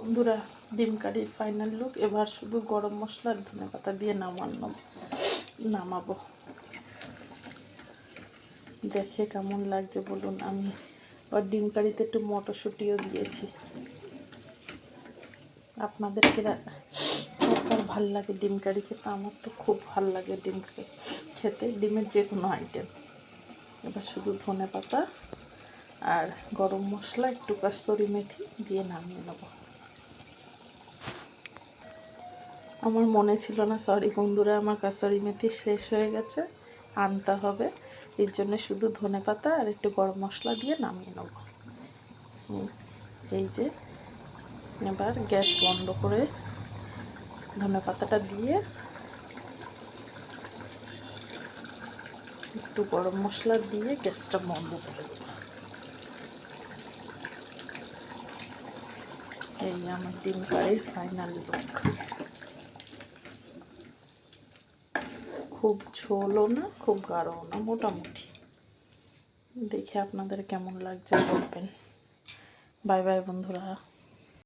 বন্ধুরা, ডিম কারির final look. এবার শুধু গরম মশলা আর ধনেপাতা দিয়ে নামাবো। দেখে কেমন লাগছে বলুন। আমি আর ডিম কারিতে একটু মটরশুঁটিও দিয়েছি। আপনাদের ভাল লাগে ডিম কারি খেতে? আমার তো খুব ভাল লাগে ডিম খেতে, ডিমের যে কোনো আইটেম। এবার শুধু ধনেপাতা আর গরম মশলা, একটু কসুরি মেথি দিয়ে নামিয়ে নেব। আমার মনে ছিল না, সরি বন্ধুরা, আমার কসুরি মেথি শেষ হয়ে গেছে, আনতে হবে। এর জন্য শুধু ধনেপাতা আর একটু গরম মশলা দিয়ে নামিয়ে নেব। এই যে, এবার গ্যাস বন্ধ করে ধনেপাতাটা দিয়ে একটু গরম মশলা দিয়ে গ্যাসটা বন্ধ করে দেব। এই আমার ডিম কারির ফাইনাল লুক। খুব ঝোলও না, খুব গাঢ়ও না, মোটামুটি। দেখে আপনাদের কেমন লাগছে বলবেন। বাই বাই বন্ধুরা।